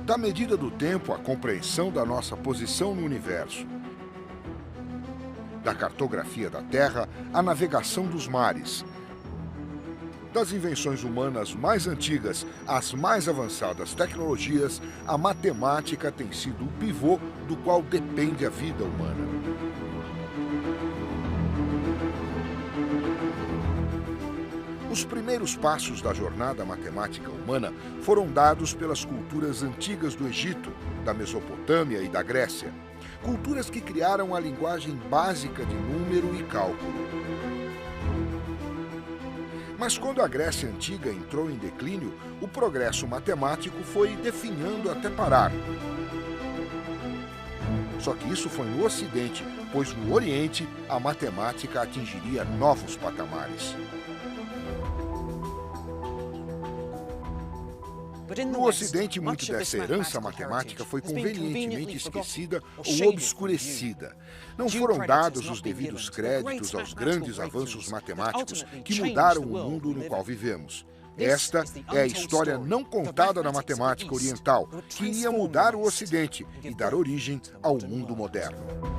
Da medida do tempo à compreensão da nossa posição no universo. Da cartografia da Terra à navegação dos mares. Das invenções humanas mais antigas às mais avançadas tecnologias, a matemática tem sido o pivô do qual depende a vida humana. Os primeiros passos da jornada matemática humana foram dados pelas culturas antigas do Egito, da Mesopotâmia e da Grécia. Culturas que criaram a linguagem básica de número e cálculo. Mas quando a Grécia Antiga entrou em declínio, o progresso matemático foi definhando até parar. Só que isso foi no Ocidente, pois no Oriente a matemática atingiria novos patamares. No Ocidente, muito dessa herança matemática foi convenientemente esquecida ou obscurecida. Não foram dados os devidos créditos aos grandes avanços matemáticos que mudaram o mundo no qual vivemos. Esta é a história não contada da matemática oriental, que iria mudar o Ocidente e dar origem ao mundo moderno.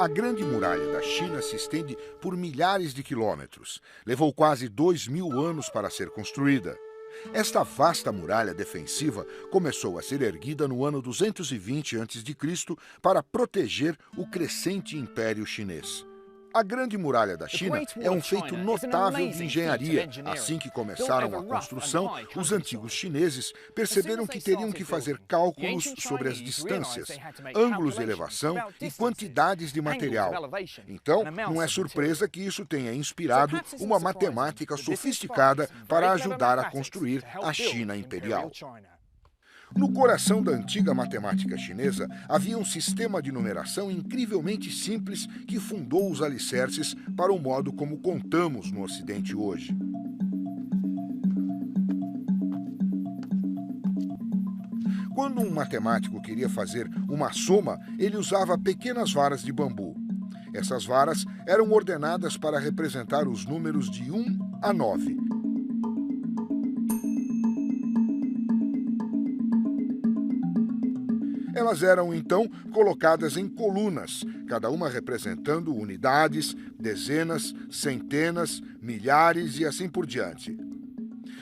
A Grande Muralha da China se estende por milhares de quilômetros. Levou quase 2000 anos para ser construída. Esta vasta muralha defensiva começou a ser erguida no ano 220 a.C. para proteger o crescente Império Chinês. A Grande Muralha da China é um feito notável de engenharia. Assim que começaram a construção, os antigos chineses perceberam que teriam que fazer cálculos sobre as distâncias, ângulos de elevação e quantidades de material. Então, não é surpresa que isso tenha inspirado uma matemática sofisticada para ajudar a construir a China imperial. No coração da antiga matemática chinesa havia um sistema de numeração incrivelmente simples que fundou os alicerces para o modo como contamos no Ocidente hoje. Quando um matemático queria fazer uma soma, ele usava pequenas varas de bambu. Essas varas eram ordenadas para representar os números de 1 a 9. Elas eram, então, colocadas em colunas, cada uma representando unidades, dezenas, centenas, milhares e assim por diante.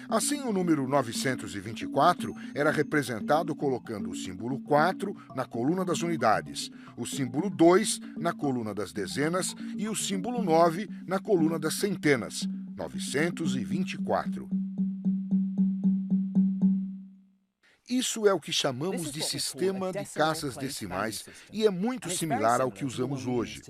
Assim, o número 924 era representado colocando o símbolo 4 na coluna das unidades, o símbolo 2 na coluna das dezenas e o símbolo 9 na coluna das centenas, 924. Isso é o que chamamos de sistema de casas decimais e é muito similar ao que usamos hoje.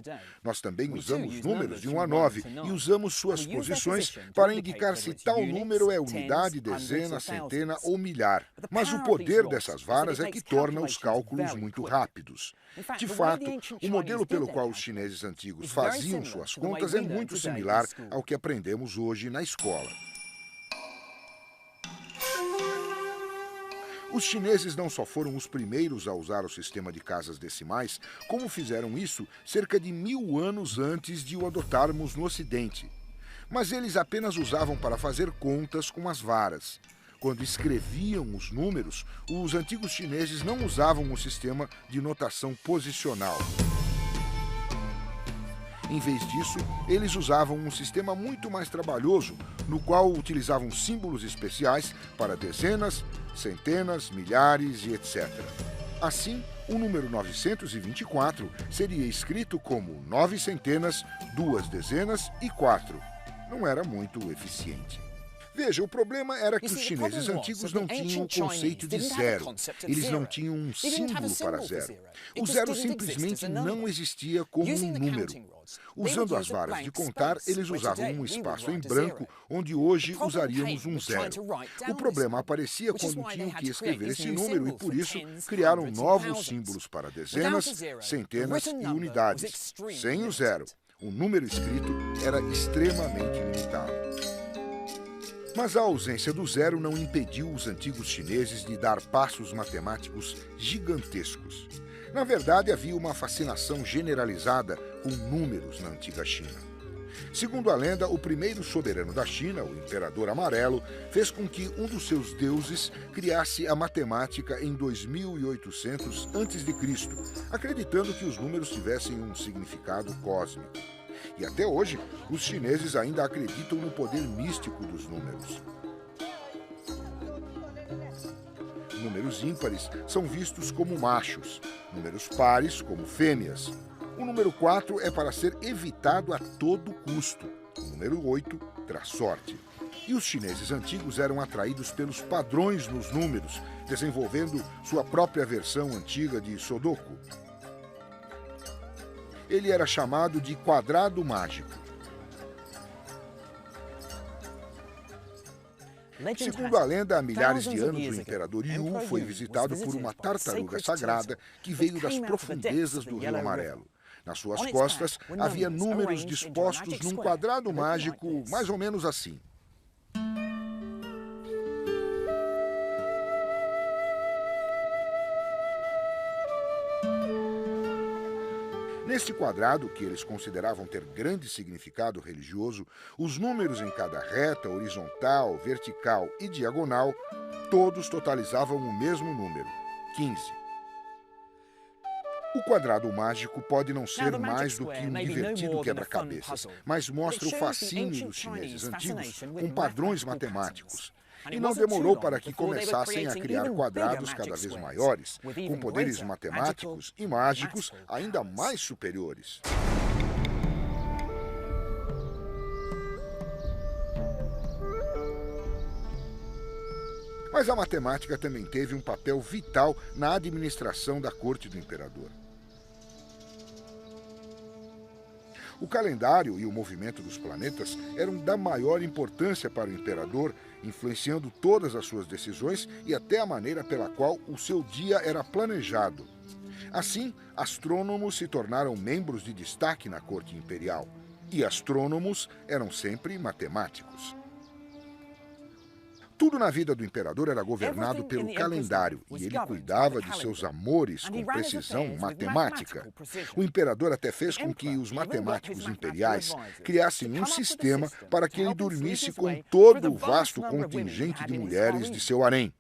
Nós também usamos números de 1 a 9 e usamos suas posições para indicar se tal número é unidade, dezena, centena ou milhar. Mas o poder dessas varas é que torna os cálculos muito rápidos. De fato, o modelo pelo qual os chineses antigos faziam suas contas é muito similar ao que aprendemos hoje na escola. Os chineses não só foram os primeiros a usar o sistema de casas decimais, como fizeram isso cerca de 1000 anos antes de o adotarmos no Ocidente. Mas eles apenas usavam para fazer contas com as varas. Quando escreviam os números, os antigos chineses não usavam o sistema de notação posicional. Em vez disso, eles usavam um sistema muito mais trabalhoso, no qual utilizavam símbolos especiais para dezenas, centenas, milhares e etc. Assim, o número 924 seria escrito como 9 centenas, 2 dezenas e 4. Não era muito eficiente. Veja, o problema era que os chineses antigos não tinham o conceito de zero. Eles não tinham um símbolo para zero. O zero simplesmente não existia como um número. Usando as varas de contar, eles usavam um espaço em branco, onde hoje usaríamos um zero. O problema aparecia quando tinham que escrever esse número e, por isso, criaram novos símbolos para dezenas, centenas e unidades. Sem o zero, o número escrito era extremamente limitado. Mas a ausência do zero não impediu os antigos chineses de dar passos matemáticos gigantescos. Na verdade, havia uma fascinação generalizada com números na antiga China. Segundo a lenda, o primeiro soberano da China, o Imperador Amarelo, fez com que um dos seus deuses criasse a matemática em 2800 a.C., acreditando que os números tivessem um significado cósmico. E até hoje, os chineses ainda acreditam no poder místico dos números. Números ímpares são vistos como machos, números pares como fêmeas. O número 4 é para ser evitado a todo custo. O número 8 traz sorte. E os chineses antigos eram atraídos pelos padrões nos números, desenvolvendo sua própria versão antiga de Sudoku. Ele era chamado de quadrado mágico. Segundo a lenda, há milhares de anos, o imperador Yu foi visitado por uma tartaruga sagrada que veio das profundezas do Rio Amarelo. Nas suas costas havia números dispostos num quadrado mágico mais ou menos assim. Neste quadrado, que eles consideravam ter grande significado religioso, os números em cada reta, horizontal, vertical e diagonal, todos totalizavam o mesmo número, 15. O quadrado mágico pode não ser mais do que um divertido quebra-cabeças, mas mostra o fascínio dos chineses antigos com padrões matemáticos. E não demorou para que começassem a criar quadrados cada vez maiores, com poderes matemáticos e mágicos ainda mais superiores. Mas a matemática também teve um papel vital na administração da corte do imperador. O calendário e o movimento dos planetas eram da maior importância para o imperador, influenciando todas as suas decisões e até a maneira pela qual o seu dia era planejado. Assim, astrônomos se tornaram membros de destaque na corte imperial. E astrônomos eram sempre matemáticos. Tudo na vida do imperador era governado pelo calendário e ele cuidava de seus amores com precisão matemática. O imperador até fez com que os matemáticos imperiais criassem um sistema para que ele dormisse com todo o vasto contingente de mulheres de seu harém.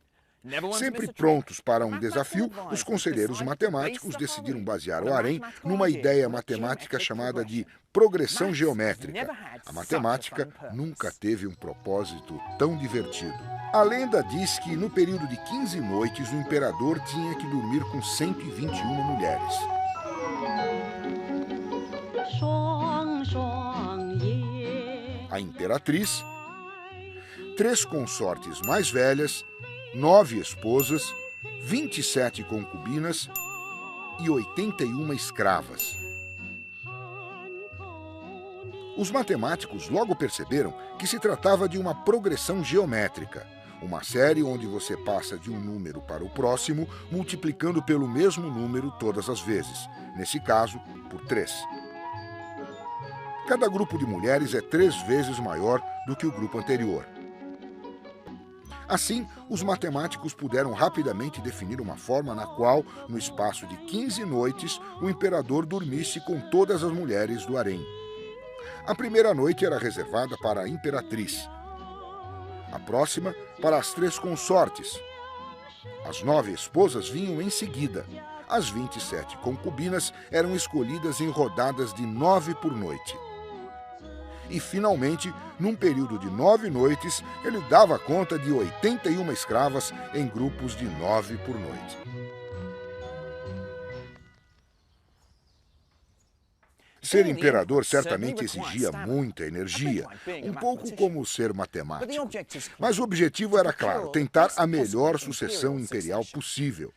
Sempre prontos para um desafio, os conselheiros matemáticos decidiram basear o harém numa ideia matemática chamada de progressão geométrica. A matemática nunca teve um propósito tão divertido. A lenda diz que no período de 15 noites o imperador tinha que dormir com 121 mulheres. A imperatriz, 3 consortes mais velhas, 9 esposas, 27 concubinas e 81 escravas. Os matemáticos logo perceberam que se tratava de uma progressão geométrica, uma série onde você passa de um número para o próximo, multiplicando pelo mesmo número todas as vezes, nesse caso, por 3. Cada grupo de mulheres é 3 vezes maior do que o grupo anterior. Assim, os matemáticos puderam rapidamente definir uma forma na qual, no espaço de 15 noites, o imperador dormisse com todas as mulheres do harém. A primeira noite era reservada para a imperatriz, a próxima para as 3 consortes. As 9 esposas vinham em seguida. As 27 concubinas eram escolhidas em rodadas de 9 por noite. E, finalmente, num período de 9 noites, ele dava conta de 81 escravas em grupos de 9 por noite. Ser imperador certamente exigia muita energia, um pouco como ser matemático. Mas o objetivo era claro, tentar a melhor sucessão imperial possível.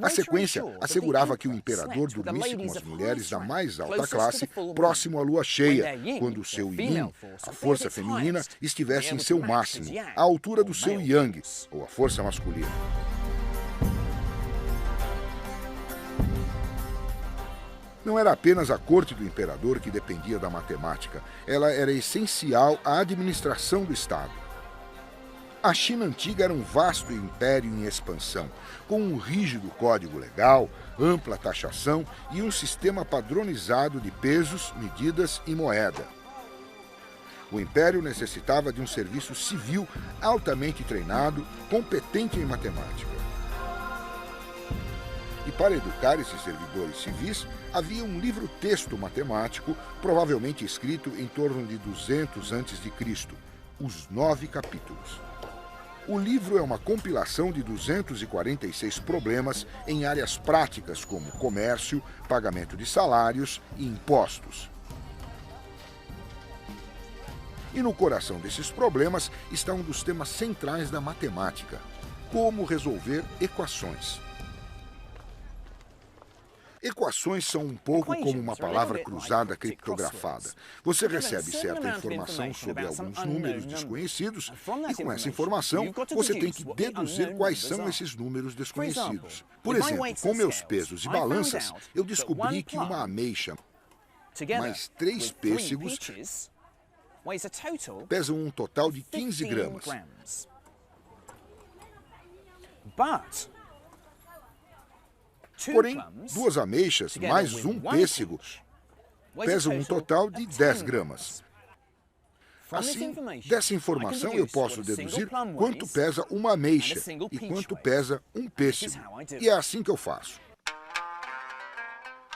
A sequência assegurava que o imperador dormisse com as mulheres da mais alta classe próximo à lua cheia, quando o seu yin, a força feminina, estivesse em seu máximo, à altura do seu yang, ou a força masculina. Não era apenas a corte do imperador que dependia da matemática, ela era essencial à administração do Estado. A China antiga era um vasto império em expansão, com um rígido código legal, ampla taxação e um sistema padronizado de pesos, medidas e moeda. O império necessitava de um serviço civil altamente treinado, competente em matemática. E para educar esses servidores civis, havia um livro-texto matemático, provavelmente escrito em torno de 200 a.C., os 9 capítulos. O livro é uma compilação de 246 problemas em áreas práticas como comércio, pagamento de salários e impostos. E no coração desses problemas está um dos temas centrais da matemática: como resolver equações. Equações são um pouco como uma palavra cruzada criptografada. Você recebe certa informação sobre alguns números desconhecidos e, com essa informação, você tem que deduzir quais são esses números desconhecidos. Por exemplo, com meus pesos e balanças, eu descobri que uma ameixa mais 3 pêssegos pesam um total de 15 gramas. Porém, 2 ameixas mais um pêssego pesam um total de 10 gramas. Assim, dessa informação eu posso deduzir quanto pesa uma ameixa e quanto pesa um pêssego. E é assim que eu faço.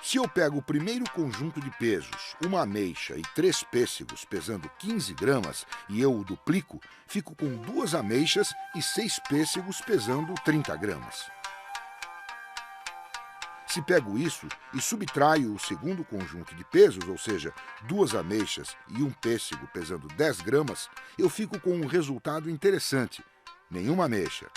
Se eu pego o primeiro conjunto de pesos, uma ameixa e 3 pêssegos pesando 15 gramas, e eu o duplico, fico com 2 ameixas e 6 pêssegos pesando 30 gramas. Se pego isso e subtraio o segundo conjunto de pesos, ou seja, 2 ameixas e um pêssego pesando 10 gramas, eu fico com um resultado interessante: nenhuma ameixa.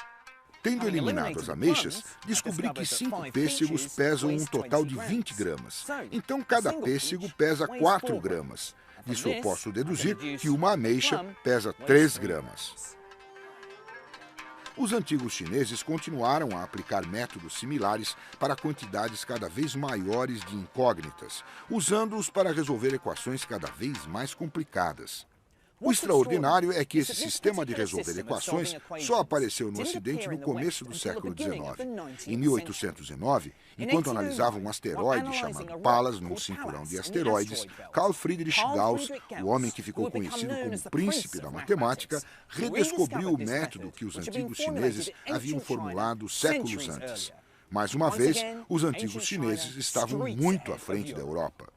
Tendo eliminado as ameixas, descobri que 5 pêssegos pesam um total de 20 gramas. Então, cada pêssego pesa 4 gramas. Disso eu posso deduzir que uma ameixa pesa 3 gramas. Os antigos chineses continuaram a aplicar métodos similares para quantidades cada vez maiores de incógnitas, usando-os para resolver equações cada vez mais complicadas. O extraordinário é que esse sistema de resolver equações só apareceu no Ocidente no começo do século XIX. Em 1809, enquanto analisava um asteroide chamado Pallas num cinturão de asteroides, Carl Friedrich Gauss, o homem que ficou conhecido como o príncipe da matemática, redescobriu o método que os antigos chineses haviam formulado séculos antes. Mais uma vez, os antigos chineses estavam muito à frente da Europa.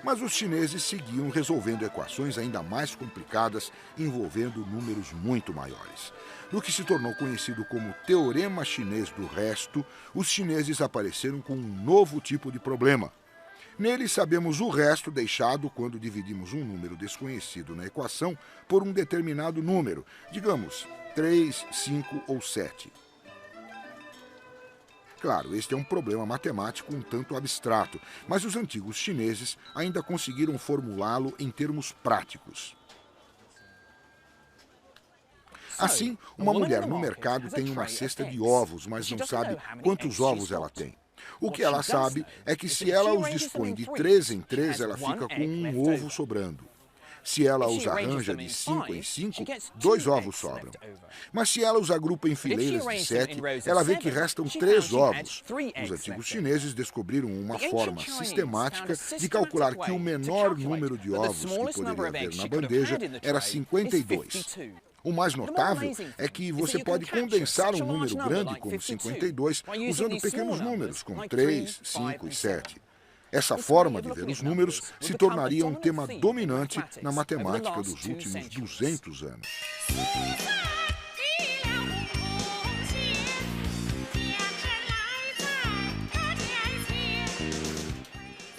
Mas os chineses seguiam resolvendo equações ainda mais complicadas, envolvendo números muito maiores. No que se tornou conhecido como Teorema Chinês do Resto, os chineses apareceram com um novo tipo de problema. Nele sabemos o resto deixado quando dividimos um número desconhecido na equação por um determinado número, digamos 3, 5 ou 7. Claro, este é um problema matemático um tanto abstrato, mas os antigos chineses ainda conseguiram formulá-lo em termos práticos. Assim, uma mulher no mercado tem uma cesta de ovos, mas não sabe quantos ovos ela tem. O que ela sabe é que se ela os dispõe de 3 em 3, ela fica com um ovo sobrando. Se ela os arranja de 5 em 5, 2 ovos sobram. Mas se ela os agrupa em fileiras de 7, ela vê que restam 3 ovos. Os antigos chineses descobriram uma forma sistemática de calcular que o menor número de ovos que poderia haver na bandeja era 52. O mais notável é que você pode condensar um número grande como 52 usando pequenos números como 3, 5 e 7. Essa forma de ver os números se tornaria um tema dominante na matemática dos últimos 200 anos.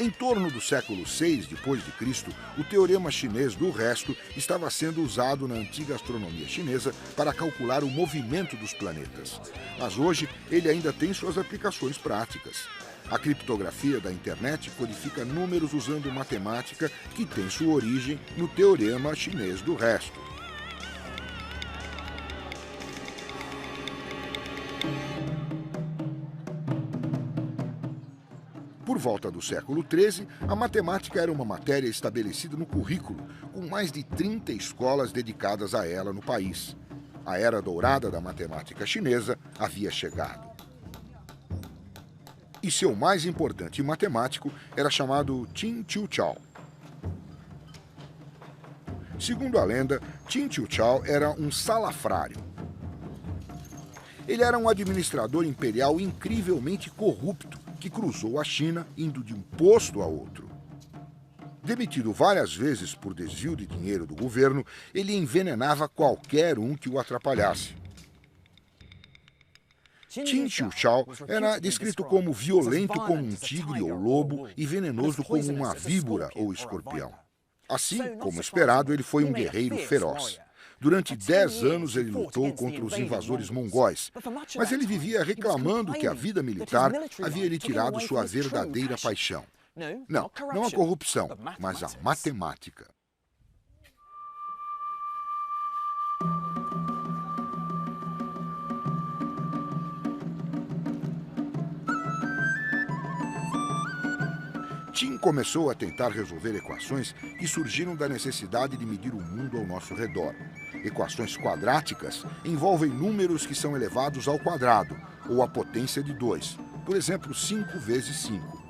Em torno do século VI d.C., o teorema chinês do resto estava sendo usado na antiga astronomia chinesa para calcular o movimento dos planetas. Mas hoje ele ainda tem suas aplicações práticas. A criptografia da internet codifica números usando matemática que tem sua origem no teorema chinês do resto. Por volta do século XIII, a matemática era uma matéria estabelecida no currículo, com mais de 30 escolas dedicadas a ela no país. A era dourada da matemática chinesa havia chegado. E seu mais importante matemático era chamado Qin Qiuqiao. Segundo a lenda, Qin Qiuqiao era um salafrário. Ele era um administrador imperial incrivelmente corrupto, que cruzou a China indo de um posto a outro. Demitido várias vezes por desvio de dinheiro do governo, ele envenenava qualquer um que o atrapalhasse. Qin Qiuqiao era descrito como violento como um tigre ou lobo e venenoso como uma víbora ou escorpião. Assim, como esperado, ele foi um guerreiro feroz. Durante 10 anos ele lutou contra os invasores mongóis, mas ele vivia reclamando que a vida militar havia lhe tirado sua verdadeira paixão. Não a corrupção, mas a matemática. Qin começou a tentar resolver equações que surgiram da necessidade de medir o mundo ao nosso redor. Equações quadráticas envolvem números que são elevados ao quadrado, ou à potência de 2, por exemplo, 5 vezes 5.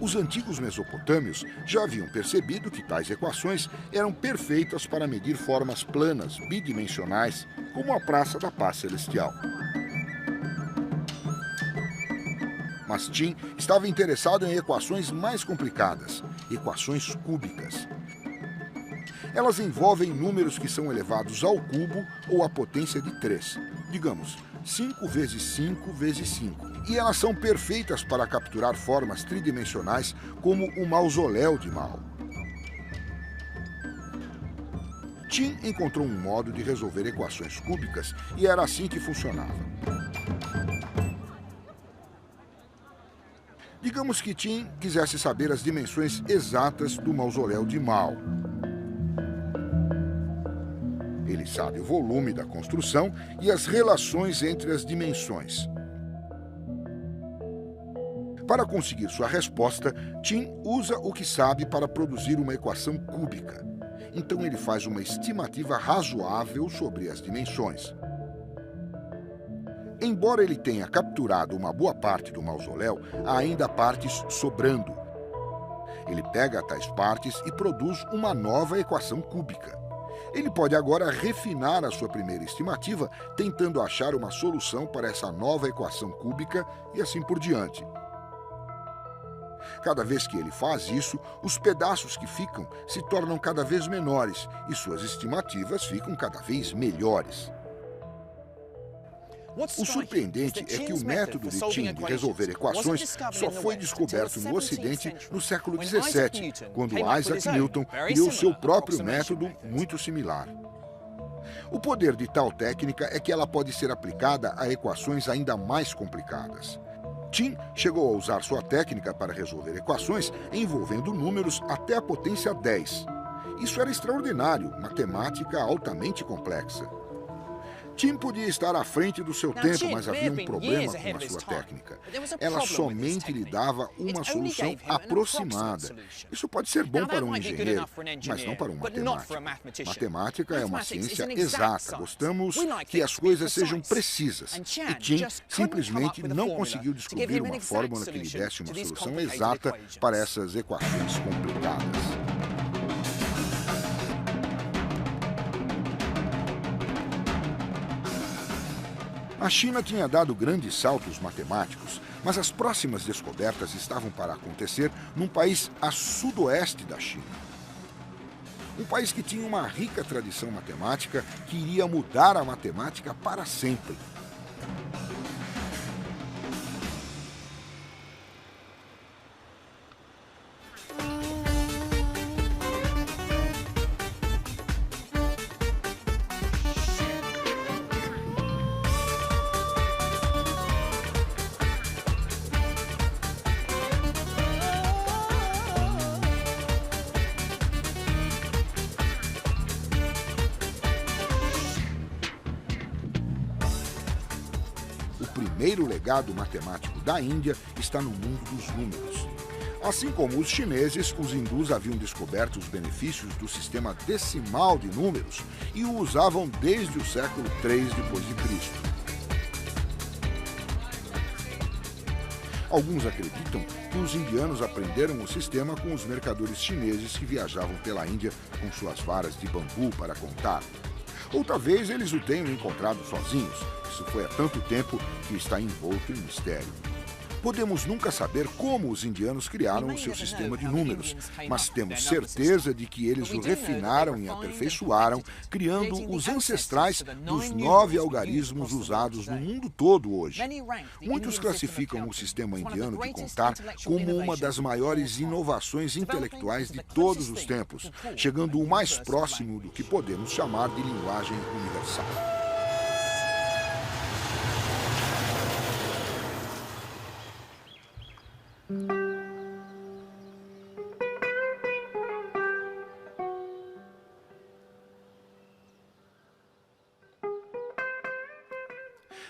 Os antigos mesopotâmios já haviam percebido que tais equações eram perfeitas para medir formas planas, bidimensionais, como a Praça da Paz Celestial. Mas Qin estava interessado em equações mais complicadas, equações cúbicas. Elas envolvem números que são elevados ao cubo ou à potência de 3, digamos, 5 vezes 5 vezes 5. E elas são perfeitas para capturar formas tridimensionais como o mausoléu de Mao. Qin encontrou um modo de resolver equações cúbicas e era assim que funcionava. Digamos que Qin quisesse saber as dimensões exatas do mausoléu de Mao. Ele sabe o volume da construção e as relações entre as dimensões. Para conseguir sua resposta, Qin usa o que sabe para produzir uma equação cúbica. Então ele faz uma estimativa razoável sobre as dimensões. Embora ele tenha capturado uma boa parte do mausoléu, há ainda partes sobrando. Ele pega tais partes e produz uma nova equação cúbica. Ele pode agora refinar a sua primeira estimativa, tentando achar uma solução para essa nova equação cúbica e assim por diante. Cada vez que ele faz isso, os pedaços que ficam se tornam cada vez menores e suas estimativas ficam cada vez melhores. O surpreendente é que o método de Qin de resolver equações só foi descoberto no Ocidente no século XVII, quando Isaac Newton criou seu próprio método muito similar. O poder de tal técnica é que ela pode ser aplicada a equações ainda mais complicadas. Qin chegou a usar sua técnica para resolver equações envolvendo números até a potência 10. Isso era extraordinário, matemática altamente complexa. Qin podia estar à frente do seu tempo, mas havia um problema com a sua técnica. Ela somente lhe dava uma solução aproximada. Isso pode ser bom para um engenheiro, mas não para um matemático. Matemática é uma ciência exata. Gostamos que as coisas sejam precisas. E Qin simplesmente não conseguiu descobrir uma fórmula que lhe desse uma solução exata para essas equações complicadas. A China tinha dado grandes saltos matemáticos, mas as próximas descobertas estavam para acontecer num país a sudoeste da China. Um país que tinha uma rica tradição matemática que iria mudar a matemática para sempre. primeiro legado matemático da Índia está no mundo dos números. Assim como os chineses, os hindus haviam descoberto os benefícios do sistema decimal de números e o usavam desde o século III d.C. Alguns acreditam que os indianos aprenderam o sistema com os mercadores chineses que viajavam pela Índia com suas varas de bambu para contar. Ou talvez eles o tenham encontrado sozinhos. Isso foi há tanto tempo que está envolto em mistério. Podemos nunca saber como os indianos criaram o seu sistema de números, mas temos certeza de que eles o refinaram e aperfeiçoaram, criando os ancestrais dos 9 algarismos usados no mundo todo hoje. Muitos classificam o sistema indiano de contar como uma das maiores inovações intelectuais de todos os tempos, chegando o mais próximo do que podemos chamar de linguagem universal.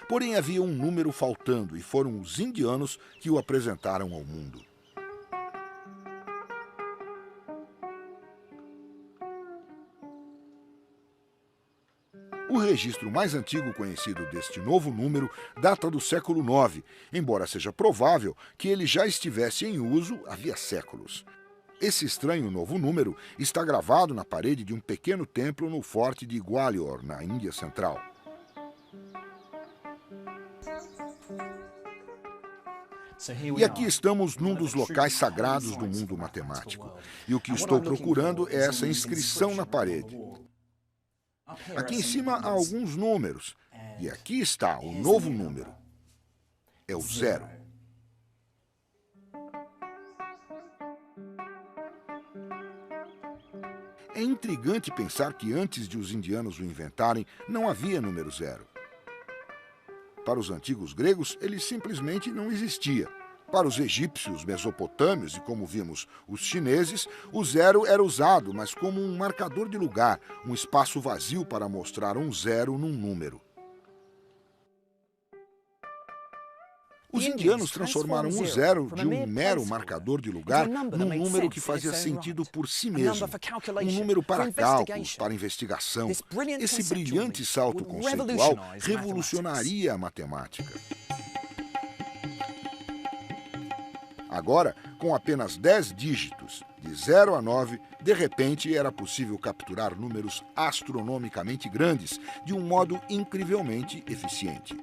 Porém, havia um número faltando e foram os indianos que o apresentaram ao mundo. O registro mais antigo conhecido deste novo número data do século IX, embora seja provável que ele já estivesse em uso havia séculos. Esse estranho novo número está gravado na parede de um pequeno templo no forte de Gwalior, na Índia Central. E aqui estamos num dos locais sagrados do mundo matemático. E o que estou procurando é essa inscrição na parede. Aqui em cima há alguns números. E aqui está o novo número. É o 0. É intrigante pensar que antes de os indianos o inventarem, não havia número 0. Para os antigos gregos, ele simplesmente não existia. Para os egípcios, mesopotâmios e, como vimos, os chineses, o 0 era usado, mas como um marcador de lugar, um espaço vazio para mostrar um 0 num número. Os indianos transformaram o 0 de um mero marcador de lugar num número que fazia sentido por si mesmo. Um número para cálculos, para investigação. Esse brilhante salto conceitual revolucionaria a matemática. Agora, com apenas 10 dígitos, de 0 a 9, de repente era possível capturar números astronomicamente grandes de um modo incrivelmente eficiente.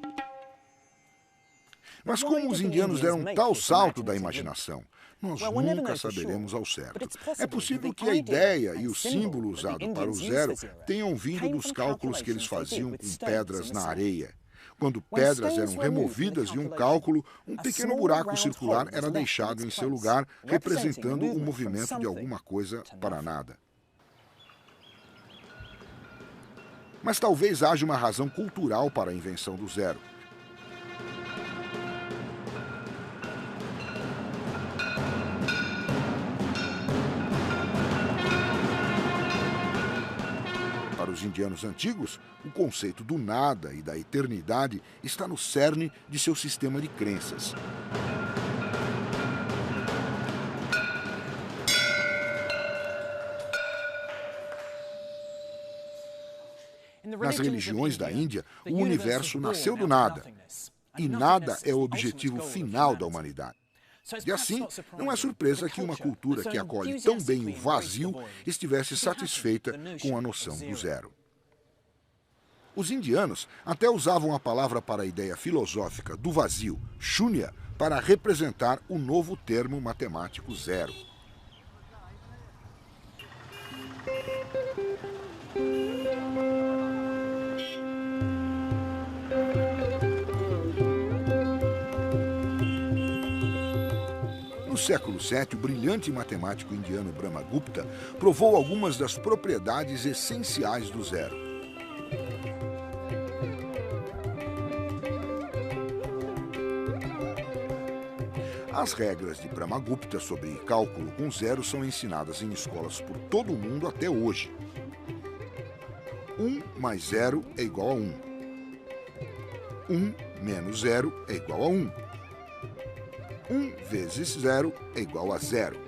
Mas como os indianos deram tal salto da imaginação? Nós nunca saberemos ao certo. É possível que a ideia e o símbolo usado para o 0 tenham vindo dos cálculos que eles faziam com pedras na areia. Quando pedras eram removidas de um cálculo, um pequeno buraco circular era deixado em seu lugar, representando o movimento de alguma coisa para nada. Mas talvez haja uma razão cultural para a invenção do 0. Para os indianos antigos, o conceito do nada e da eternidade está no cerne de seu sistema de crenças. Nas religiões da Índia, o universo nasceu do nada. E nada é o objetivo final da humanidade. E assim, não é surpresa que uma cultura que acolhe tão bem o vazio estivesse satisfeita com a noção do 0. Os indianos até usavam a palavra para a ideia filosófica do vazio, shunya, para representar o novo termo matemático 0. No século VII, o brilhante matemático indiano Brahmagupta provou algumas das propriedades essenciais do 0. As regras de Brahmagupta sobre cálculo com 0 são ensinadas em escolas por todo o mundo até hoje. 1 mais 0 é igual a 1. 1 menos 0 é igual a 1. 1 vezes 0 é igual a 0.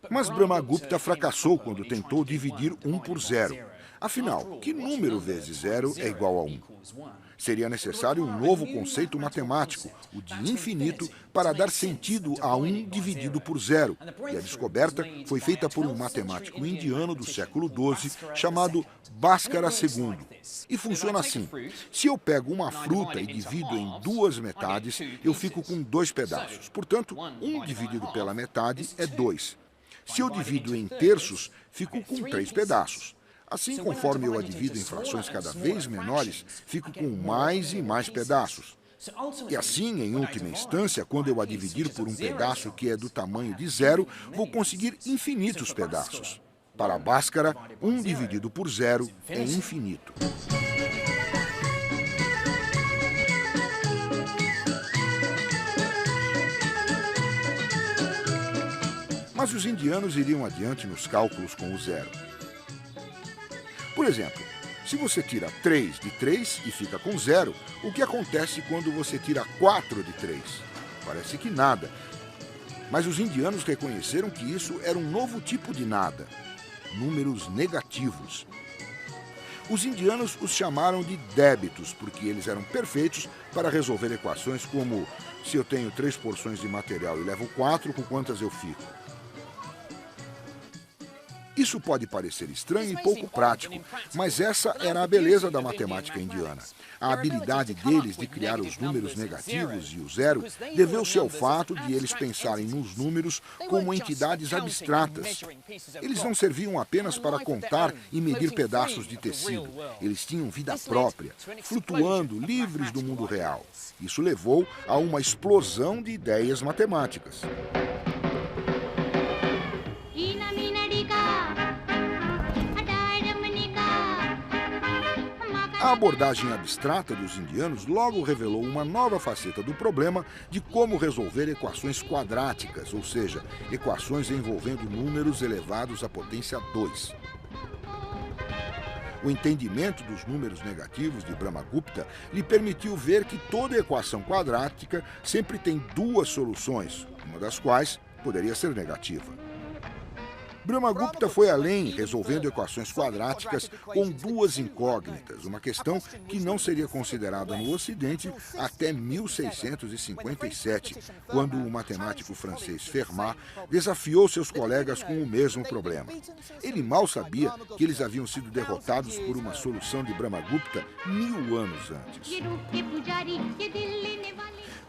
Mas Brahmagupta fracassou quando tentou dividir 1 por 0. Afinal, que número vezes 0 é igual a 1? Seria necessário um novo conceito matemático, o de infinito, para dar sentido a 1 dividido por 0. E a descoberta foi feita por um matemático indiano do século XII chamado Bhaskara II. E funciona assim: se eu pego uma fruta e divido em duas metades, eu fico com 2 pedaços. Portanto, 1 dividido pela metade é 2. Se eu divido em terços, fico com 3 pedaços. Assim, conforme eu a divido em frações cada vez menores, fico com mais e mais pedaços. E assim, em última instância, quando eu a dividir por um pedaço que é do tamanho de 0, vou conseguir infinitos pedaços. Para Bhaskara, 1 dividido por 0 é infinito. Mas os indianos iriam adiante nos cálculos com o 0. Por exemplo, se você tira 3 de 3 e fica com 0, o que acontece quando você tira 4 de 3? Parece que nada. Mas os indianos reconheceram que isso era um novo tipo de nada: números negativos. Os indianos os chamaram de débitos, porque eles eram perfeitos para resolver equações como: se eu tenho 3 porções de material e levo 4, com quantas eu fico? Isso pode parecer estranho e pouco prático, mas essa era a beleza da matemática indiana. A habilidade deles de criar os números negativos e o 0 deveu-se ao fato de eles pensarem nos números como entidades abstratas. Eles não serviam apenas para contar e medir pedaços de tecido. Eles tinham vida própria, flutuando, livres do mundo real. Isso levou a uma explosão de ideias matemáticas. A abordagem abstrata dos indianos logo revelou uma nova faceta do problema de como resolver equações quadráticas, ou seja, equações envolvendo números elevados à potência 2. O entendimento dos números negativos de Brahmagupta lhe permitiu ver que toda equação quadrática sempre tem 2 soluções, uma das quais poderia ser negativa. Brahmagupta foi além, resolvendo equações quadráticas com 2 incógnitas, uma questão que não seria considerada no Ocidente até 1657, quando o matemático francês Fermat desafiou seus colegas com o mesmo problema. Ele mal sabia que eles haviam sido derrotados por uma solução de Brahmagupta 1000 anos antes.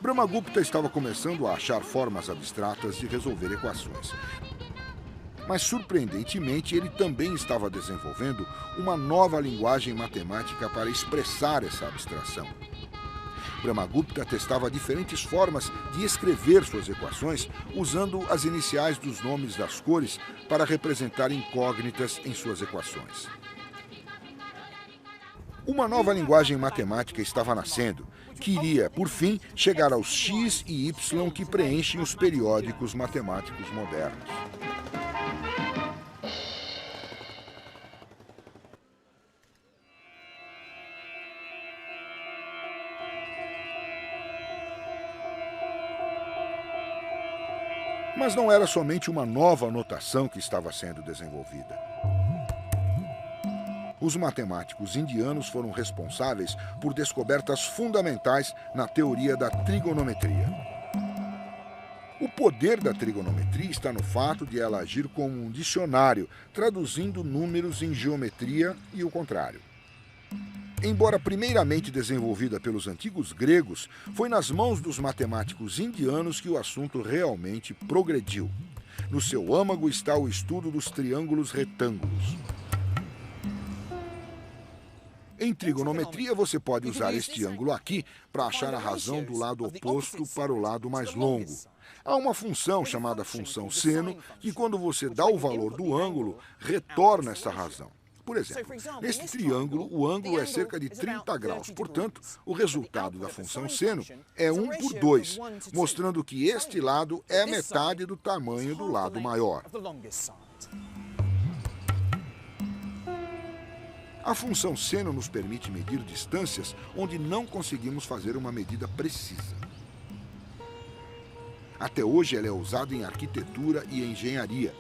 Brahmagupta estava começando a achar formas abstratas de resolver equações. Mas, surpreendentemente, ele também estava desenvolvendo uma nova linguagem matemática para expressar essa abstração. Brahmagupta testava diferentes formas de escrever suas equações usando as iniciais dos nomes das cores para representar incógnitas em suas equações. Uma nova linguagem matemática estava nascendo, que iria, por fim, chegar aos x e y que preenchem os periódicos matemáticos modernos. Mas não era somente uma nova notação que estava sendo desenvolvida. Os matemáticos indianos foram responsáveis por descobertas fundamentais na teoria da trigonometria. O poder da trigonometria está no fato de ela agir como um dicionário, traduzindo números em geometria e o contrário. Embora primeiramente desenvolvida pelos antigos gregos, foi nas mãos dos matemáticos indianos que o assunto realmente progrediu. No seu âmago está o estudo dos triângulos retângulos. Em trigonometria, você pode usar este ângulo aqui para achar a razão do lado oposto para o lado mais longo. Há uma função chamada função seno que, quando você dá o valor do ângulo, retorna essa razão. Por exemplo, neste triângulo, o ângulo é cerca de 30 graus. Portanto, o resultado da função seno é 1 por 2, mostrando que este lado é metade do tamanho do lado maior. A função seno nos permite medir distâncias onde não conseguimos fazer uma medida precisa. Até hoje ela é usada em arquitetura e engenharia.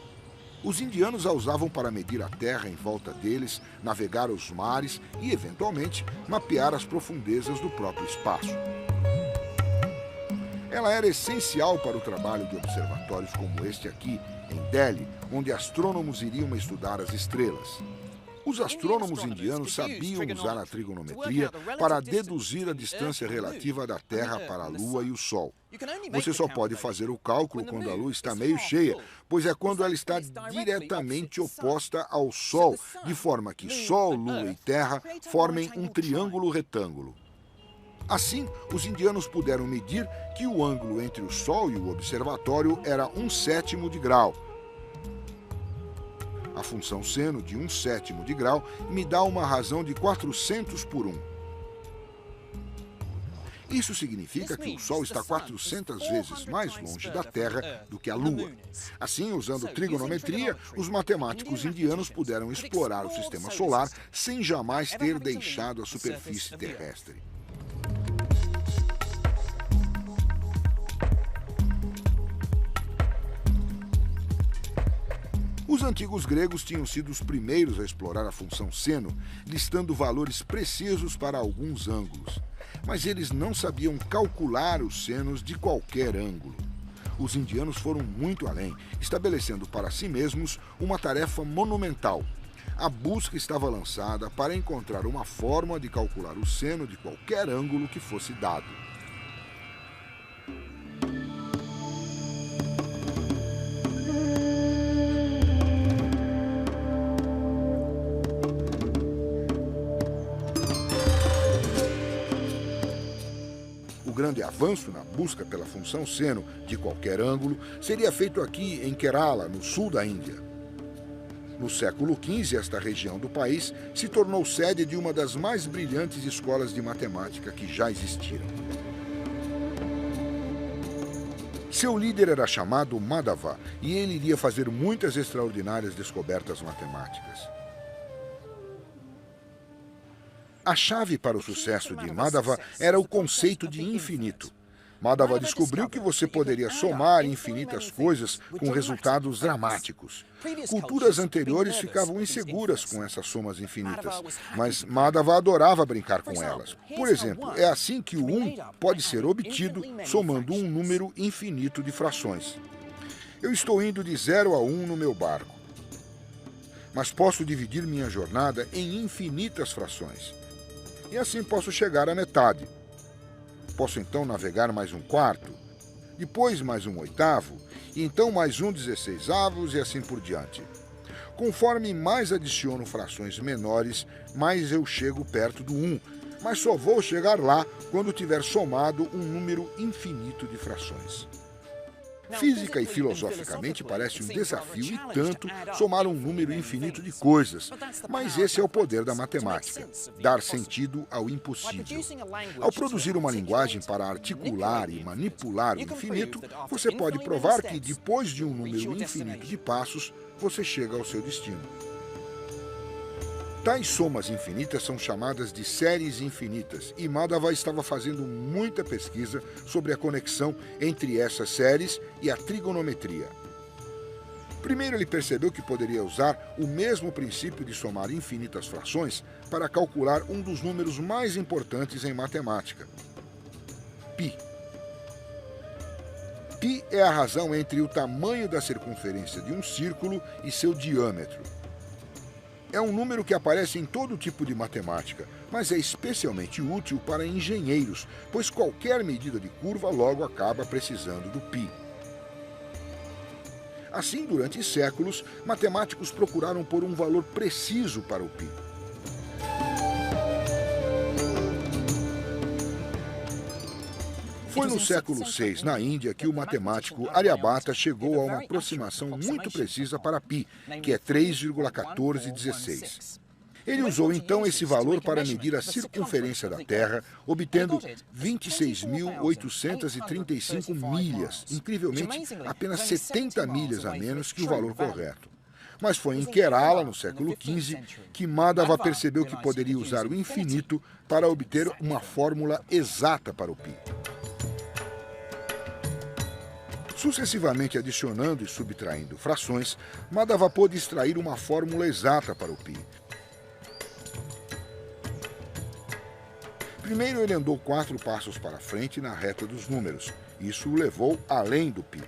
Os indianos a usavam para medir a terra em volta deles, navegar os mares e, eventualmente, mapear as profundezas do próprio espaço. Ela era essencial para o trabalho de observatórios como este aqui, em Delhi, onde astrônomos iriam estudar as estrelas. Os astrônomos indianos sabiam usar a trigonometria para deduzir a distância relativa da Terra para a Lua e o Sol. Você só pode fazer o cálculo quando a Lua está meio cheia, pois é quando ela está diretamente oposta ao Sol, de forma que Sol, Lua e Terra formem um triângulo retângulo. Assim, os indianos puderam medir que o ângulo entre o Sol e o observatório era 1/7 de grau. A função seno de 1/7 de grau me dá uma razão de 400 por 1. Isso significa que o Sol está 400 vezes mais longe da Terra do que a Lua. Assim, usando trigonometria, os matemáticos indianos puderam explorar o sistema solar sem jamais ter deixado a superfície terrestre. Os antigos gregos tinham sido os primeiros a explorar a função seno, listando valores precisos para alguns ângulos. Mas eles não sabiam calcular os senos de qualquer ângulo. Os indianos foram muito além, estabelecendo para si mesmos uma tarefa monumental. A busca estava lançada para encontrar uma forma de calcular o seno de qualquer ângulo que fosse dado. O grande avanço na busca pela função seno de qualquer ângulo seria feito aqui em Kerala, no sul da Índia. No século XV, esta região do país se tornou sede de uma das mais brilhantes escolas de matemática que já existiram. Seu líder era chamado Madhava e ele iria fazer muitas extraordinárias descobertas matemáticas. A chave para o sucesso de Madhava era o conceito de infinito. Madhava descobriu que você poderia somar infinitas coisas com resultados dramáticos. Culturas anteriores ficavam inseguras com essas somas infinitas, mas Madhava adorava brincar com elas. Por exemplo, é assim que o 1 pode ser obtido somando um número infinito de frações. Eu estou indo de 0 a 1 no meu barco, mas posso dividir minha jornada em infinitas frações. E assim posso chegar à metade. Posso então navegar mais um quarto, depois mais um oitavo, e então mais um 16avos e assim por diante. Conforme mais adiciono frações menores, mais eu chego perto do 1, mas só vou chegar lá quando tiver somado um número infinito de frações. Física e filosoficamente parece um desafio e tanto somar um número infinito de coisas, mas esse é o poder da matemática, dar sentido ao impossível. Ao produzir uma linguagem para articular e manipular o infinito, você pode provar que depois de um número infinito de passos, você chega ao seu destino. Tais somas infinitas são chamadas de séries infinitas, e Madhava estava fazendo muita pesquisa sobre a conexão entre essas séries e a trigonometria. Primeiro ele percebeu que poderia usar o mesmo princípio de somar infinitas frações para calcular um dos números mais importantes em matemática: π. Π é a razão entre o tamanho da circunferência de um círculo e seu diâmetro. É um número que aparece em todo tipo de matemática, mas é especialmente útil para engenheiros, pois qualquer medida de curva logo acaba precisando do π. Assim, durante séculos, matemáticos procuraram por um valor preciso para o π. Foi no século VI, na Índia, que o matemático Aryabhata chegou a uma aproximação muito precisa para π, que é 3,1416. Ele usou então esse valor para medir a circunferência da Terra, obtendo 26.835 milhas, incrivelmente apenas 70 milhas a menos que o valor correto. Mas foi em Kerala, no século XV, que Madhava percebeu que poderia usar o infinito para obter uma fórmula exata para o π. Sucessivamente adicionando e subtraindo frações, Madhava pôde extrair uma fórmula exata para o π. Primeiro ele andou 4 passos para frente na reta dos números. Isso o levou além do π.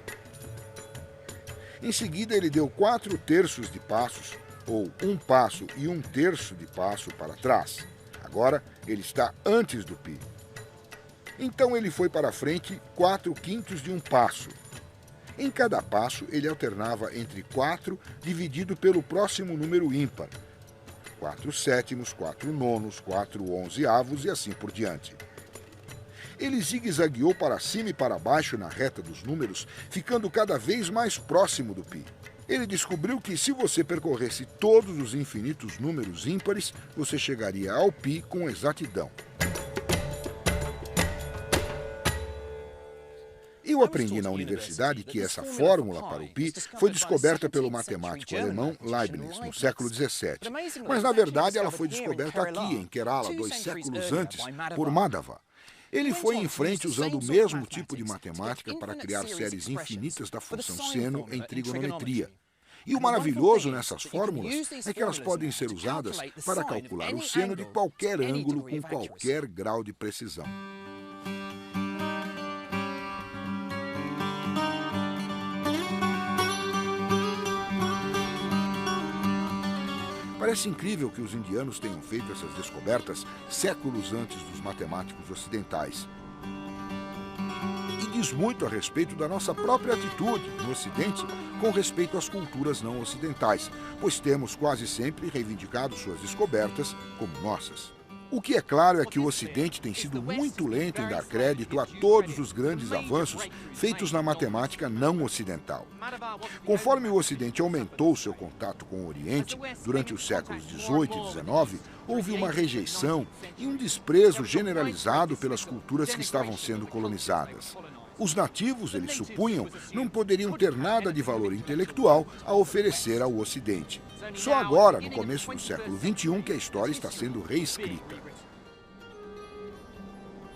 Em seguida ele deu 4 terços de passos, ou 1 passo e 1 terço de passo para trás. Agora ele está antes do π. Então ele foi para frente 4 quintos de 1 passo. Em cada passo, ele alternava entre 4 dividido pelo próximo número ímpar. 4 sétimos, 4 nonos, 4 onzeavos e assim por diante. Ele zigue-zagueou para cima e para baixo na reta dos números, ficando cada vez mais próximo do π. Ele descobriu que se você percorresse todos os infinitos números ímpares, você chegaria ao π com exatidão. Eu aprendi na universidade que essa fórmula para o π foi descoberta pelo matemático alemão Leibniz no século XVII. Mas, na verdade, ela foi descoberta aqui, em Kerala, 2 séculos antes, por Madhava. Ele foi em frente usando o mesmo tipo de matemática para criar séries infinitas da função seno em trigonometria. E o maravilhoso nessas fórmulas é que elas podem ser usadas para calcular o seno de qualquer ângulo com qualquer grau de precisão. Parece incrível que os indianos tenham feito essas descobertas séculos antes dos matemáticos ocidentais. E diz muito a respeito da nossa própria atitude no Ocidente com respeito às culturas não ocidentais, pois temos quase sempre reivindicado suas descobertas como nossas. O que é claro é que o Ocidente tem sido muito lento em dar crédito a todos os grandes avanços feitos na matemática não ocidental. Conforme o Ocidente aumentou seu contato com o Oriente durante os séculos XVIII e XIX, houve uma rejeição e um desprezo generalizado pelas culturas que estavam sendo colonizadas. Os nativos, eles supunham, não poderiam ter nada de valor intelectual a oferecer ao Ocidente. Só agora, no começo do século XXI, que a história está sendo reescrita.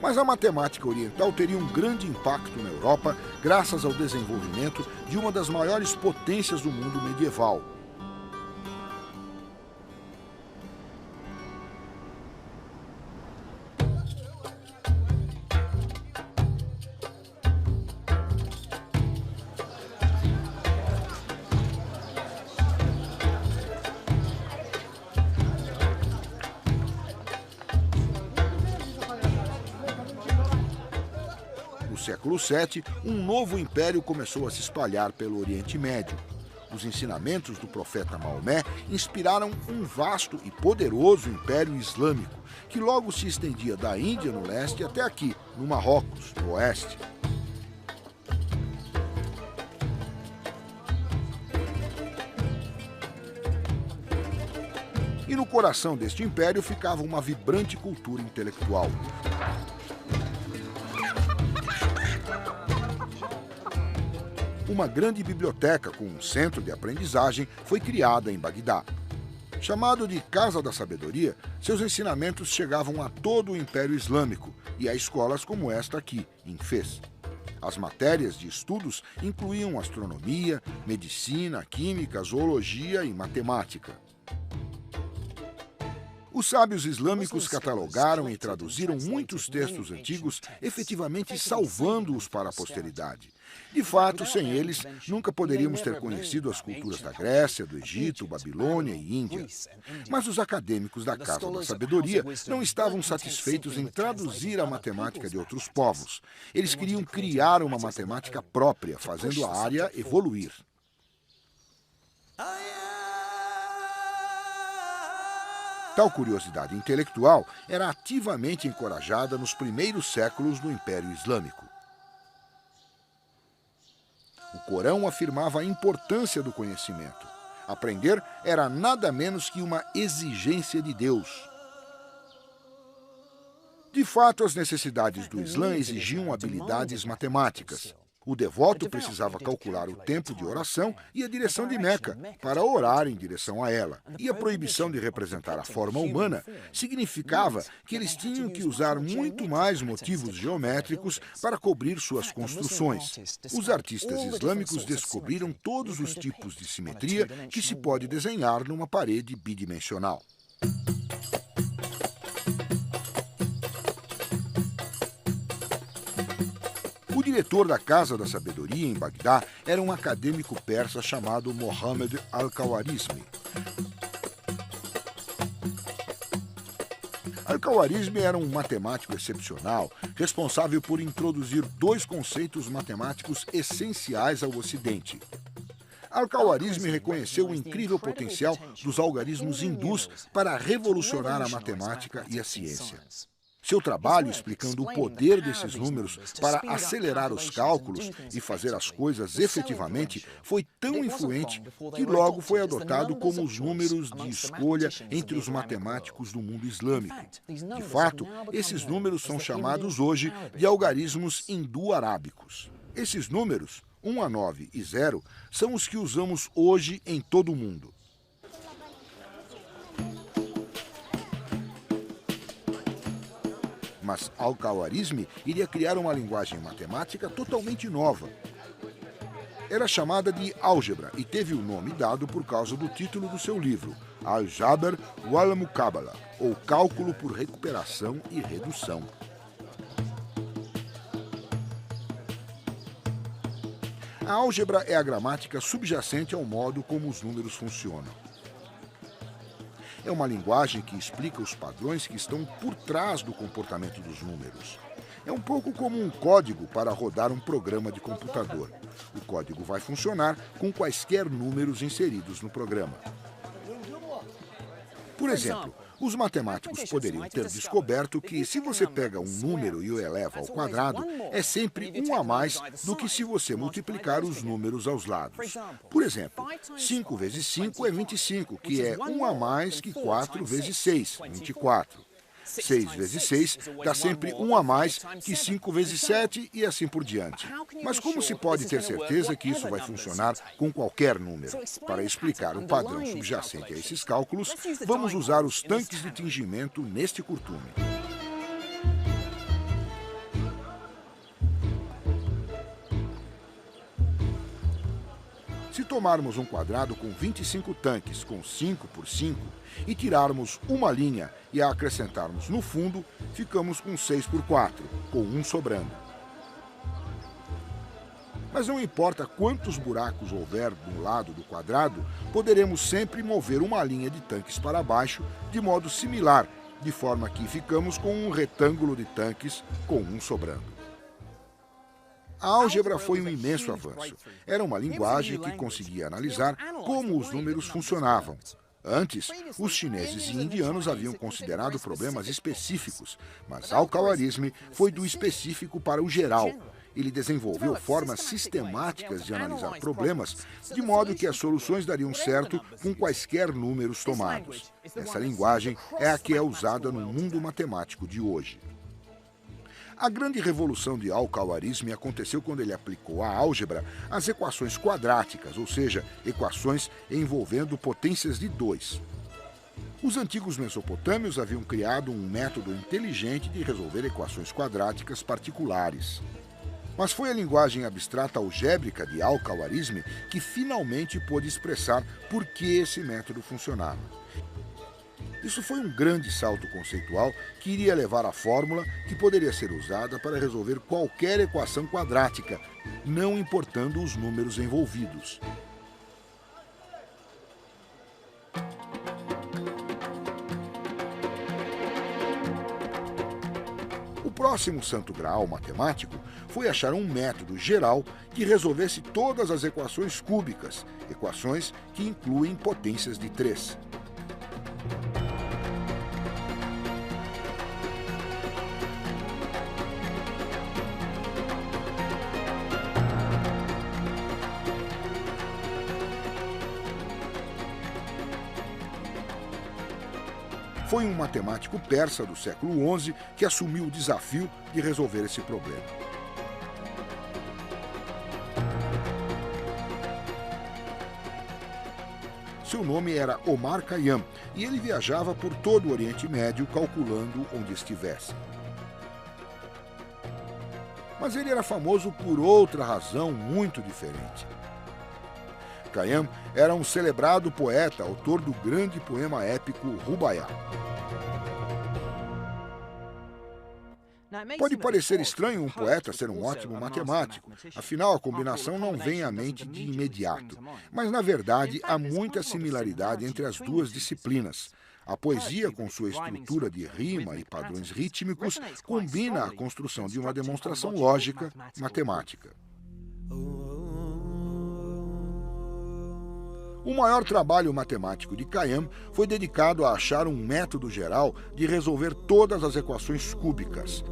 Mas a matemática oriental teria um grande impacto na Europa graças ao desenvolvimento de uma das maiores potências do mundo medieval. No século VII, um novo império começou a se espalhar pelo Oriente Médio. Os ensinamentos do profeta Maomé inspiraram um vasto e poderoso império islâmico, que logo se estendia da Índia no leste até aqui, no Marrocos, no oeste. E no coração deste império ficava uma vibrante cultura intelectual. Uma grande biblioteca com um centro de aprendizagem foi criada em Bagdá. Chamado de Casa da Sabedoria, seus ensinamentos chegavam a todo o Império Islâmico e a escolas como esta aqui, em Fez. As matérias de estudos incluíam astronomia, medicina, química, zoologia e matemática. Os sábios islâmicos catalogaram e traduziram muitos textos antigos, efetivamente salvando-os para a posteridade. De fato, sem eles, nunca poderíamos ter conhecido as culturas da Grécia, do Egito, Babilônia e Índia. Mas os acadêmicos da Casa da Sabedoria não estavam satisfeitos em traduzir a matemática de outros povos. Eles queriam criar uma matemática própria, fazendo a área evoluir. Tal curiosidade intelectual era ativamente encorajada nos primeiros séculos do Império Islâmico. O Corão afirmava a importância do conhecimento. Aprender era nada menos que uma exigência de Deus. De fato, as necessidades do Islã exigiam habilidades matemáticas. O devoto precisava calcular o tempo de oração e a direção de Meca para orar em direção a ela. E a proibição de representar a forma humana significava que eles tinham que usar muito mais motivos geométricos para cobrir suas construções. Os artistas islâmicos descobriram todos os tipos de simetria que se pode desenhar numa parede bidimensional. O diretor da Casa da Sabedoria em Bagdá era um acadêmico persa chamado Mohammed al-Khawarizmi. Al-Khawarizmi era um matemático excepcional, responsável por introduzir dois conceitos matemáticos essenciais ao Ocidente. Al-Khawarizmi reconheceu o incrível potencial dos algarismos hindus para revolucionar a matemática e a ciência. Seu trabalho explicando o poder desses números para acelerar os cálculos e fazer as coisas efetivamente foi tão influente que logo foi adotado como os números de escolha entre os matemáticos do mundo islâmico. De fato, esses números são chamados hoje de algarismos hindu-arábicos. Esses números, 1 a 9 e 0, são os que usamos hoje em todo o mundo. Mas Al-Khawarizmi iria criar uma linguagem matemática totalmente nova. Era chamada de álgebra e teve o nome dado por causa do título do seu livro, Al-Jabr wal-Muqabala, ou Cálculo por Recuperação e Redução. A álgebra é a gramática subjacente ao modo como os números funcionam. É uma linguagem que explica os padrões que estão por trás do comportamento dos números. É um pouco como um código para rodar um programa de computador. O código vai funcionar com quaisquer números inseridos no programa. Por exemplo, os matemáticos poderiam ter descoberto que se você pega um número e o eleva ao quadrado, é sempre 1 a mais do que se você multiplicar os números aos lados. Por exemplo, 5 vezes 5 é 25, que é 1 a mais que 4 vezes 6, 24. 6 vezes 6 dá sempre 1 a mais que 5 vezes 7 e assim por diante. Mas como se pode ter certeza que isso vai funcionar com qualquer número? Para explicar o padrão subjacente a esses cálculos, vamos usar os tanques de tingimento neste curtume. Se tomarmos um quadrado com 25 tanques com 5 por 5 e tirarmos uma linha e a acrescentarmos no fundo, ficamos com 6 por 4, com 1 sobrando. Mas não importa quantos buracos houver do lado do quadrado, poderemos sempre mover uma linha de tanques para baixo de modo similar, de forma que ficamos com um retângulo de tanques com 1 sobrando. A álgebra foi um imenso avanço. Era uma linguagem que conseguia analisar como os números funcionavam. Antes, os chineses e indianos haviam considerado problemas específicos, mas Al-Khawarizmi foi do específico para o geral. Ele desenvolveu formas sistemáticas de analisar problemas, de modo que as soluções dariam certo com quaisquer números tomados. Essa linguagem é a que é usada no mundo matemático de hoje. A grande revolução de Al-Khawarizmi aconteceu quando ele aplicou à álgebra as equações quadráticas, ou seja, equações envolvendo potências de 2. Os antigos mesopotâmios haviam criado um método inteligente de resolver equações quadráticas particulares. Mas foi a linguagem abstrata algébrica de Al-Khawarizmi que finalmente pôde expressar por que esse método funcionava. Isso foi um grande salto conceitual que iria levar à fórmula que poderia ser usada para resolver qualquer equação quadrática, não importando os números envolvidos. O próximo santo graal matemático foi achar um método geral que resolvesse todas as equações cúbicas, equações que incluem potências de 3. Foi um matemático persa do século XI que assumiu o desafio de resolver esse problema. Seu nome era Omar Khayyam e ele viajava por todo o Oriente Médio calculando onde estivesse. Mas ele era famoso por outra razão muito diferente. Khayyam era um celebrado poeta, autor do grande poema épico Rubaiyat. Pode parecer estranho um poeta ser um ótimo matemático, afinal a combinação não vem à mente de imediato. Mas, na verdade, há muita similaridade entre as duas disciplinas. A poesia, com sua estrutura de rima e padrões rítmicos, combina a construção de uma demonstração lógica matemática. O maior trabalho matemático de Khayyam foi dedicado a achar um método geral de resolver todas as equações cúbicas.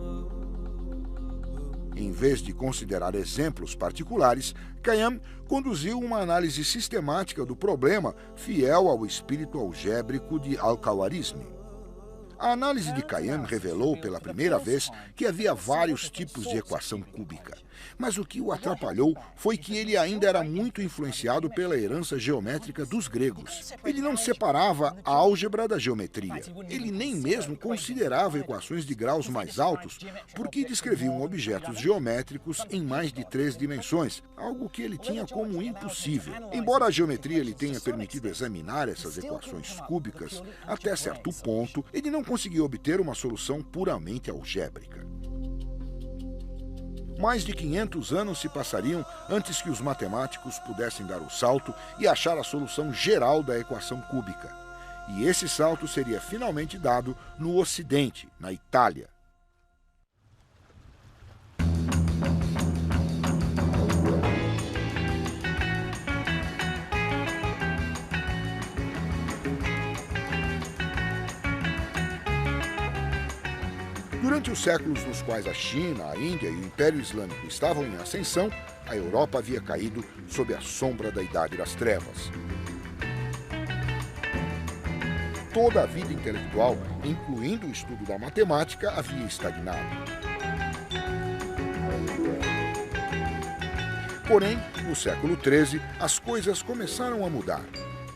Em vez de considerar exemplos particulares, Khayyam conduziu uma análise sistemática do problema fiel ao espírito algébrico de Al-Khwarizmi. A análise de Khayyam revelou pela primeira vez que havia vários tipos de equação cúbica. Mas o que o atrapalhou foi que ele ainda era muito influenciado pela herança geométrica dos gregos. Ele não separava a álgebra da geometria. Ele nem mesmo considerava equações de graus mais altos, porque descreviam objetos geométricos em mais de 3 dimensões, algo que ele tinha como impossível. Embora a geometria lhe tenha permitido examinar essas equações cúbicas, até certo ponto, ele não conseguiu obter uma solução puramente algébrica. Mais de 500 anos se passariam antes que os matemáticos pudessem dar o salto e achar a solução geral da equação cúbica. E esse salto seria finalmente dado no Ocidente, na Itália. Durante os séculos nos quais a China, a Índia e o Império Islâmico estavam em ascensão, a Europa havia caído sob a sombra da Idade das Trevas. Toda a vida intelectual, incluindo o estudo da matemática, havia estagnado. Porém, no século XIII, as coisas começaram a mudar.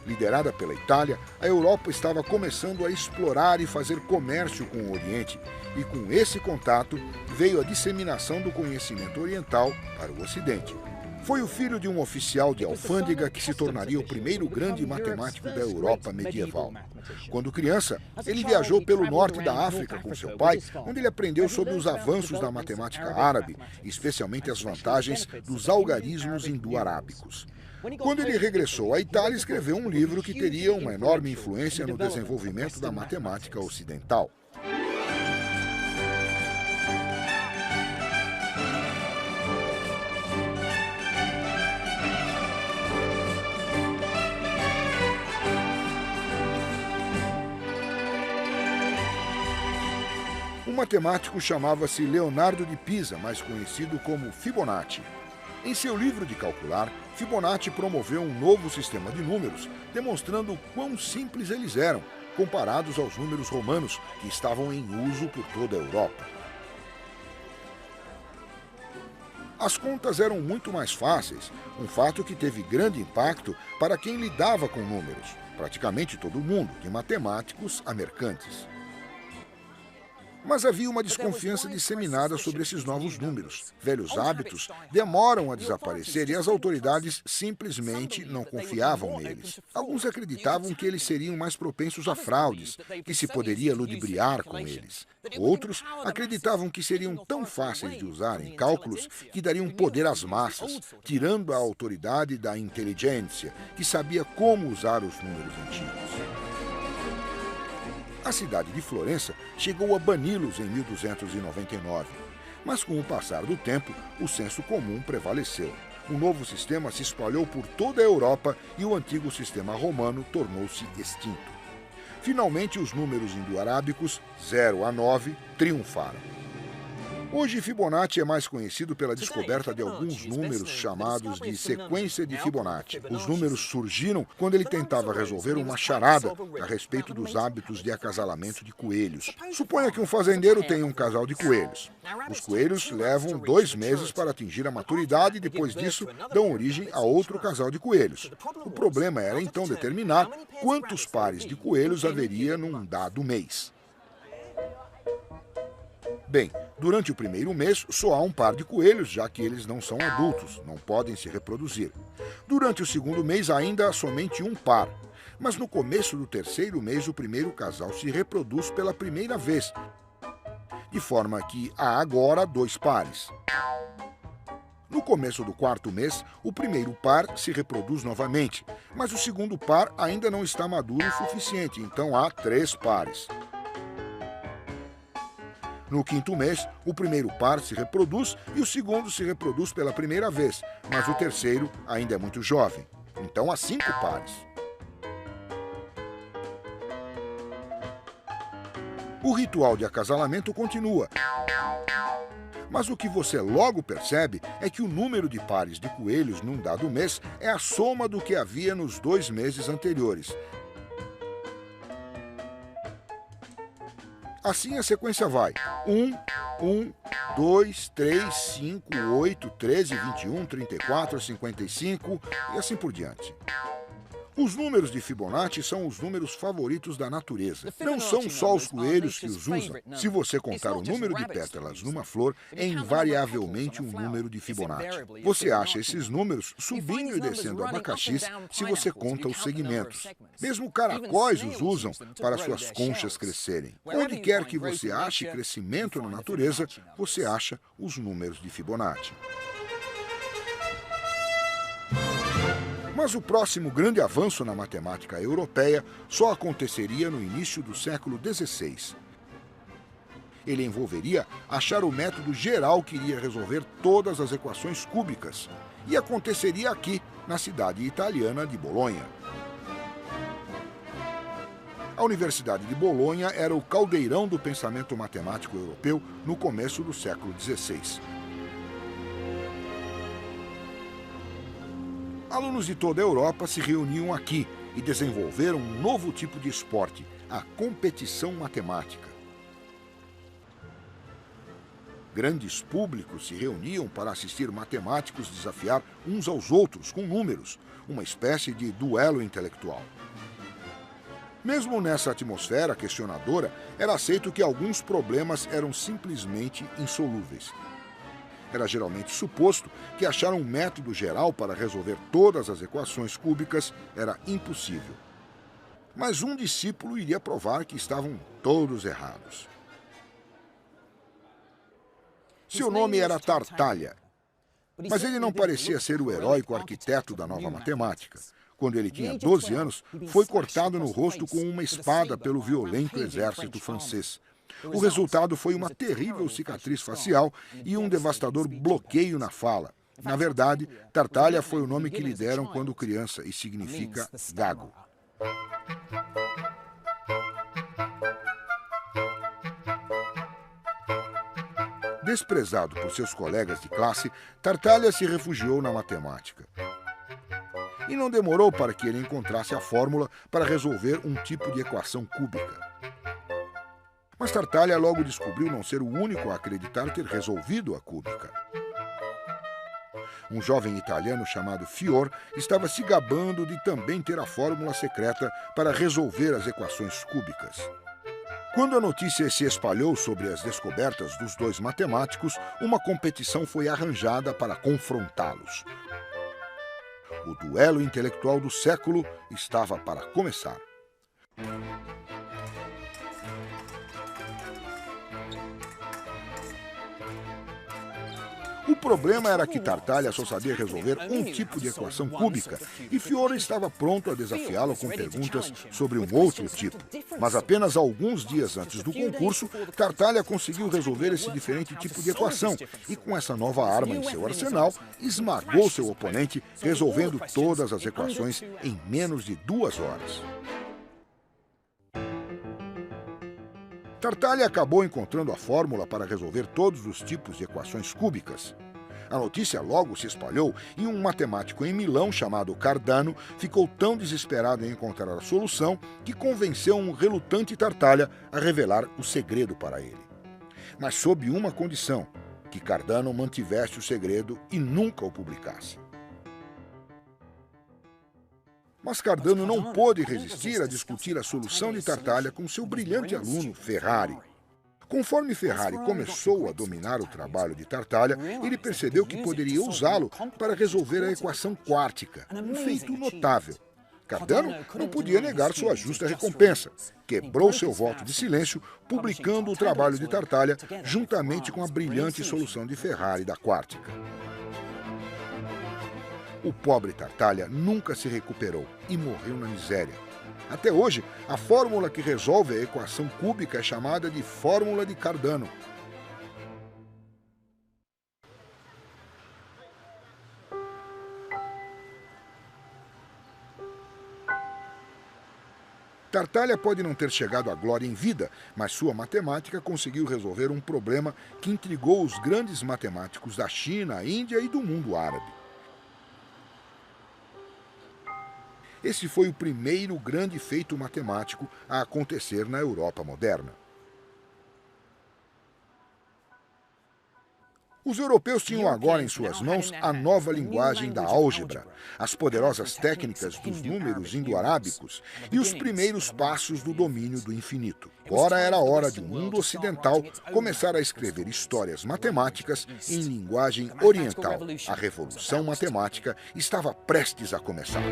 Liderada pela Itália, a Europa estava começando a explorar e fazer comércio com o Oriente, e com esse contato veio a disseminação do conhecimento oriental para o Ocidente. Foi o filho de um oficial de alfândega que se tornaria o primeiro grande matemático da Europa medieval. Quando criança, ele viajou pelo norte da África com seu pai, onde ele aprendeu sobre os avanços da matemática árabe, especialmente as vantagens dos algarismos indo-arábicos. Quando ele regressou à Itália, escreveu um livro que teria uma enorme influência no desenvolvimento da matemática ocidental. O matemático chamava-se Leonardo de Pisa, mais conhecido como Fibonacci. Em seu livro de calcular, Fibonacci promoveu um novo sistema de números, demonstrando quão simples eles eram, comparados aos números romanos que estavam em uso por toda a Europa. As contas eram muito mais fáceis, um fato que teve grande impacto para quem lidava com números, praticamente todo mundo, de matemáticos a mercantes. Mas havia uma desconfiança disseminada sobre esses novos números. Velhos hábitos demoram a desaparecer e as autoridades simplesmente não confiavam neles. Alguns acreditavam que eles seriam mais propensos a fraudes, que se poderia ludibriar com eles. Outros acreditavam que seriam tão fáceis de usar em cálculos que dariam poder às massas, tirando a autoridade da inteligência, que sabia como usar os números antigos. A cidade de Florença chegou a bani-los em 1299, mas com o passar do tempo, o senso comum prevaleceu. Um novo sistema se espalhou por toda a Europa e o antigo sistema romano tornou-se extinto. Finalmente, os números indo-arábicos, 0 a 9, triunfaram. Hoje, Fibonacci é mais conhecido pela descoberta de alguns números chamados de sequência de Fibonacci. Os números surgiram quando ele tentava resolver uma charada a respeito dos hábitos de acasalamento de coelhos. Suponha que um fazendeiro tenha um casal de coelhos. Os coelhos levam 2 meses para atingir a maturidade e depois disso dão origem a outro casal de coelhos. O problema era então determinar quantos pares de coelhos haveria num dado mês. Bem, durante o primeiro mês só há um par de coelhos, já que eles não são adultos, não podem se reproduzir. Durante o segundo mês ainda há somente um par. Mas no começo do terceiro mês o primeiro casal se reproduz pela primeira vez, de forma que há agora 2 pares. No começo do quarto mês, o primeiro par se reproduz novamente, mas o segundo par ainda não está maduro o suficiente, então há 3 pares. No quinto mês, o primeiro par se reproduz e o segundo se reproduz pela primeira vez, mas o terceiro ainda é muito jovem. Então há 5 pares. O ritual de acasalamento continua. Mas o que você logo percebe é que o número de pares de coelhos num dado mês é a soma do que havia nos 2 meses anteriores. Assim a sequência vai: 1, 2, 3, 5, 8, 13, 21, 34, 55 e assim por diante. Os números de Fibonacci são os números favoritos da natureza. Não são só os coelhos que os usam. Se você contar o número de pétalas numa flor, é invariavelmente um número de Fibonacci. Você acha esses números subindo e descendo abacaxis se você conta os segmentos. Mesmo caracóis os usam para suas conchas crescerem. Onde quer que você ache crescimento na natureza, você acha os números de Fibonacci. Mas o próximo grande avanço na matemática europeia só aconteceria no início do século XVI. Ele envolveria achar o método geral que iria resolver todas as equações cúbicas, e aconteceria aqui, na cidade italiana de Bolonha. A Universidade de Bolonha era o caldeirão do pensamento matemático europeu no começo do século XVI. Alunos de toda a Europa se reuniam aqui e desenvolveram um novo tipo de esporte, a competição matemática. Grandes públicos se reuniam para assistir matemáticos desafiar uns aos outros com números, uma espécie de duelo intelectual. Mesmo nessa atmosfera questionadora, era aceito que alguns problemas eram simplesmente insolúveis. Era geralmente suposto que achar um método geral para resolver todas as equações cúbicas era impossível. Mas um discípulo iria provar que estavam todos errados. Seu nome era Tartaglia, mas ele não parecia ser o heróico arquiteto da nova matemática. Quando ele tinha 12 anos, foi cortado no rosto com uma espada pelo violento exército francês. O resultado foi uma terrível cicatriz facial e um devastador bloqueio na fala. Na verdade, Tartaglia foi o nome que lhe deram quando criança e significa gago. Desprezado por seus colegas de classe, Tartaglia se refugiou na matemática. E não demorou para que ele encontrasse a fórmula para resolver um tipo de equação cúbica. Mas Tartaglia logo descobriu não ser o único a acreditar ter resolvido a cúbica. Um jovem italiano chamado Fior estava se gabando de também ter a fórmula secreta para resolver as equações cúbicas. Quando a notícia se espalhou sobre as descobertas dos 2 matemáticos, uma competição foi arranjada para confrontá-los. O duelo intelectual do século estava para começar. O problema era que Tartaglia só sabia resolver um tipo de equação cúbica e Fiore estava pronto a desafiá-lo com perguntas sobre um outro tipo. Mas apenas alguns dias antes do concurso, Tartaglia conseguiu resolver esse diferente tipo de equação e, com essa nova arma em seu arsenal, esmagou seu oponente, resolvendo todas as equações em menos de 2 horas. Tartaglia acabou encontrando a fórmula para resolver todos os tipos de equações cúbicas. A notícia logo se espalhou e um matemático em Milão chamado Cardano ficou tão desesperado em encontrar a solução que convenceu um relutante Tartaglia a revelar o segredo para ele. Mas sob uma condição, que Cardano mantivesse o segredo e nunca o publicasse. Mas Cardano não pôde resistir a discutir a solução de Tartaglia com seu brilhante aluno Ferrari. Conforme Ferrari começou a dominar o trabalho de Tartaglia, ele percebeu que poderia usá-lo para resolver a equação quártica, um feito notável. Cardano não podia negar sua justa recompensa. Quebrou seu voto de silêncio, publicando o trabalho de Tartaglia juntamente com a brilhante solução de Ferrari da quártica. O pobre Tartaglia nunca se recuperou e morreu na miséria. Até hoje, a fórmula que resolve a equação cúbica é chamada de fórmula de Cardano. Tartaglia pode não ter chegado à glória em vida, mas sua matemática conseguiu resolver um problema que intrigou os grandes matemáticos da China, Índia e do mundo árabe. Esse foi o primeiro grande feito matemático a acontecer na Europa moderna. Os europeus tinham agora em suas mãos a nova linguagem da álgebra, as poderosas técnicas dos números indo-arábicos e os primeiros passos do domínio do infinito. Agora era hora de um mundo ocidental começar a escrever histórias matemáticas em linguagem oriental. A revolução matemática estava prestes a começar.